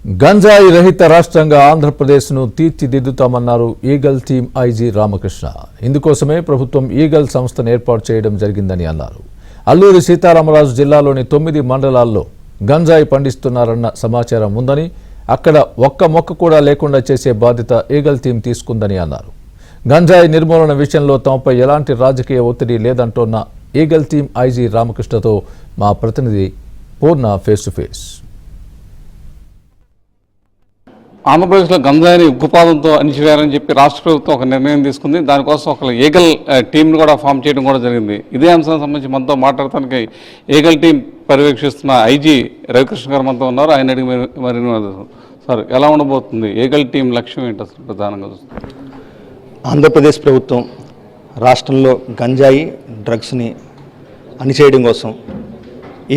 గంజాయి రహిత రాష్ట్రంగా ఆంధ్రప్రదేశ్ను తీర్చిదిద్దుతామన్నారు ఈగల్ టీం ఐజీ రామకృష్ణ. ఇందుకోసమే ప్రభుత్వం ఈగల్ సంస్థను ఏర్పాటు చేయడం జరిగిందని అన్నారు. అల్లూరి సీతారామరాజు జిల్లాలోని 9 మండలాల్లో గంజాయి పండిస్తున్నారన్న సమాచారం ఉందని, అక్కడ ఒక్క మొక్క కూడా లేకుండా చేసే బాధ్యత ఈగల్ టీం తీసుకుందని అన్నారు. గంజాయి నిర్మూలన విషయంలో తమపై ఎలాంటి రాజకీయ ఒత్తిడి లేదంటోన్న ఈగల్ టీం ఐజీ రామకృష్ణతో మా ప్రతినిధి పూర్ణ ఫేస్ టు ఫేస్. ఆంధ్రప్రదేశ్లో గంజాయిని ఉగ్గుపాదంతో అణిచివేయాలని చెప్పి రాష్ట్ర ప్రభుత్వం ఒక నిర్ణయం తీసుకుంది. దానికోసం ఒక ఈగల్ టీంను కూడా ఫామ్ చేయడం కూడా జరిగింది. ఇదే అంశానికి సంబంధించి మనతో మాట్లాడటానికి ఈగల్ టీం పర్యవేక్షిస్తున్న ఐజీ రవికృష్ణ గారు మనతో ఉన్నారు. ఆయన అడిగి మరి సార్, ఎలా ఉండబోతుంది ఈగల్ టీం లక్ష్యం ఏంటి అసలు ప్రధానంగా చూస్తుంది? ఆంధ్రప్రదేశ్ ప్రభుత్వం రాష్ట్రంలో గంజాయి డ్రగ్స్ని అణిచేయడం కోసం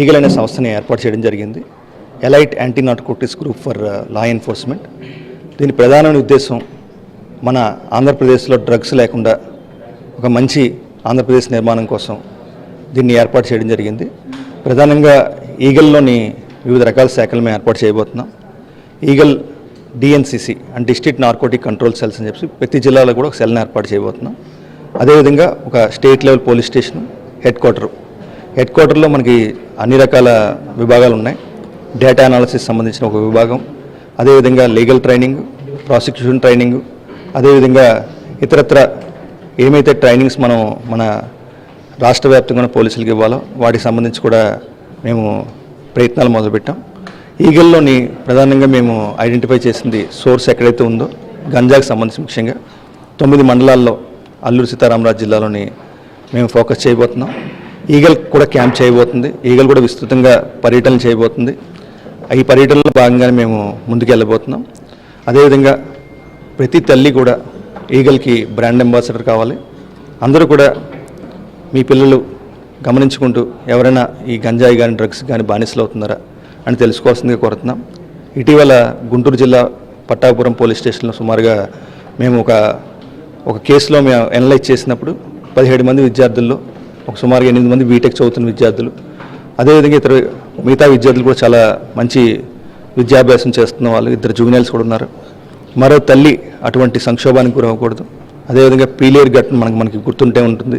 ఈగల్ అనే సంస్థని ఏర్పాటు చేయడం జరిగింది. Elite anti narcotics group for law enforcement. దీని ప్రధాన ఉద్దేశం మన ఆంధ్రప్రదేశ్లో డ్రగ్స్ లేకుండా ఒక మంచి ఆంధ్రప్రదేశ్ నిర్మాణం కోసం దీన్ని ఏర్పాటు చేయడం జరిగింది. ప్రధానంగా ఈగల్లోని వివిధ రకాల శాఖలు మేము ఏర్పాటు చేయబోతున్నాం. Eagle DNCC and district narcotic control cells అని చెప్పి ప్రతి జిల్లాలో కూడా ఒక సెల్ని ఏర్పాటు చేయబోతున్నాం. అదేవిధంగా ఒక state level police station head క్వార్టర్లో మనకి అన్ని రకాల విభాగాలు ఉన్నాయి. డేటా అనాలిసిస్ సంబంధించిన ఒక విభాగం, అదేవిధంగా లీగల్ ట్రైనింగ్, ప్రాసిక్యూషన్ ట్రైనింగ్, అదేవిధంగా ఇతరత్ర ఏమైతే ట్రైనింగ్స్ మనం మన రాష్ట్ర వ్యాప్తంగా పోలీసులకు ఇవ్వాలో వాటికి సంబంధించి కూడా మేము ప్రయత్నాలు మొదలుపెట్టాం. ఈగల్లోని ప్రధానంగా మేము ఐడెంటిఫై చేసింది సోర్స్ ఎక్కడైతే ఉందో గంజాకి సంబంధించి ముఖ్యంగా 9 మండలాల్లో అల్లూరి సీతారామరాజు జిల్లాలోని మేము ఫోకస్ చేయబోతున్నాం. ఈగల్ కూడా క్యాంప్ చేయబోతుంది. ఈగల్ కూడా విస్తృతంగా పర్యటన చేయబోతుంది. ఈ పర్యటనలో భాగంగానే మేము ముందుకు వెళ్ళబోతున్నాం. అదేవిధంగా ప్రతి తల్లి కూడా ఈగల్కి బ్రాండ్ అంబాసిడర్ కావాలి. అందరూ కూడా మీ పిల్లలు గమనించుకుంటూ ఎవరైనా ఈ గంజాయి కానీ డ్రగ్స్ కానీ బానిసలు అవుతున్నారా అని తెలుసుకోవాల్సిందిగా కోరుతున్నాం. ఇటీవల గుంటూరు జిల్లా పట్టాపురం పోలీస్ స్టేషన్లో సుమారుగా మేము ఒక కేసులో మేము అనలైజ్ చేసినప్పుడు 17 మంది విద్యార్థుల్లో ఒక సుమారుగా 8 మంది బీటెక్ చదువుతున్న విద్యార్థులు, అదేవిధంగా మిగతా విద్యార్థులు కూడా చాలా మంచి విద్యాభ్యాసం చేస్తున్న వాళ్ళు 2 జూనియర్స్ కూడా ఉన్నారు. మరో తల్లి అటువంటి సంక్షోభానికి గురవ్వకూడదు. అదేవిధంగా పీలేరు ఘటన మనకి గుర్తుంటే ఉంటుంది.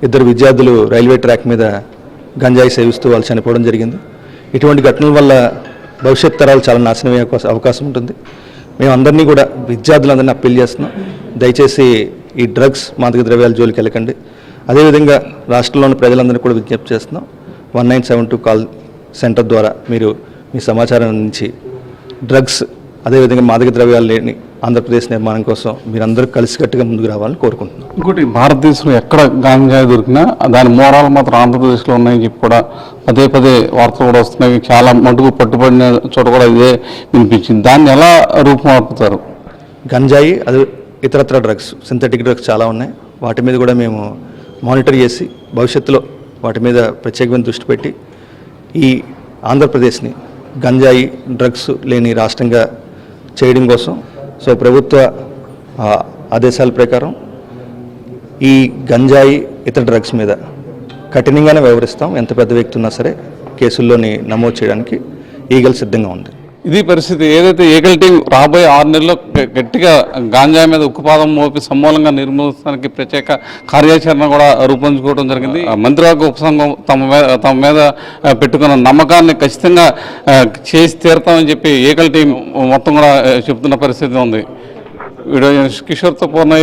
2 విద్యార్థులు రైల్వే ట్రాక్ మీద గంజాయి సేవిస్తూ వాళ్ళు చనిపోవడం జరిగింది. ఇటువంటి ఘటనల వల్ల భవిష్యత్ తరాలు చాలా నాశనమయ్యే అవకాశం ఉంటుంది. మేము అందరినీ కూడా విద్యార్థులందరినీ అప్పీల్ చేస్తున్నాం, దయచేసి ఈ డ్రగ్స్ మాదక ద్రవ్యాల జోలికి వెళ్ళకండి. అదేవిధంగా రాష్ట్రంలోని ప్రజలందరినీ కూడా విజ్ఞప్తి చేస్తున్నాం, 1972 కాల్ సెంటర్ ద్వారా మీరు మీ సమాచారం నుంచి డ్రగ్స్ అదేవిధంగా మాదక ద్రవ్యాలు లేని ఆంధ్రప్రదేశ్ నిర్మాణం కోసం మీరందరూ కలిసికట్టుగా ముందుకు రావాలని కోరుకుంటున్నాం. ఇంకోటి, భారతదేశంలో ఎక్కడ గంజాయి దొరికినా దాని మూలాలు మాత్రం ఆంధ్రప్రదేశ్లో ఉన్నాయని చెప్పి కూడా పదే వార్తలు కూడా వస్తున్నాయి. చాలా మటుకు పట్టుబడిన చోట కూడా ఇదే వినిపించింది. దాన్ని ఎలా రూపుమాపుతారు? గంజాయి అదే ఇతరత్ర డ్రగ్స్, సింథటిక్ డ్రగ్స్ చాలా ఉన్నాయి. వాటి మీద కూడా మేము మానిటర్ చేసి భవిష్యత్తులో వాటి మీద ప్రత్యేకమైన దృష్టి పెట్టి ఈ ఆంధ్రప్రదేశ్ని గంజాయి డ్రగ్స్ లేని రాష్ట్రంగా చేయడం కోసం ప్రభుత్వ ఆదేశాల ప్రకారం ఈ గంజాయి ఇతర డ్రగ్స్ మీద కఠినంగానే వ్యవహరిస్తాం. ఎంత పెద్ద వ్యక్తి ఉన్నా సరే కేసుల్లోని నమోదు చేయడానికి ఈగల్ సిద్ధంగా ఉంది. ఇది పరిస్థితి. ఏదైతే ఈగల్ టీం రాబోయే 6 నెలల్లో గట్టిగా గాంజాయి మీద ఉక్కుపాదం మోపి సమూలంగా నిర్మూలించడానికి ప్రత్యేక కార్యాచరణ కూడా రూపొందించుకోవడం జరిగింది. మంత్రివర్గ ఉపసంఘం తమ మీద పెట్టుకున్న నమ్మకాన్ని ఖచ్చితంగా చేసి తీరుతామని చెప్పి ఈగల్ టీం మొత్తం కూడా చెబుతున్న పరిస్థితి ఉంది. వీడియో కిషోర్తో పూర్ణ.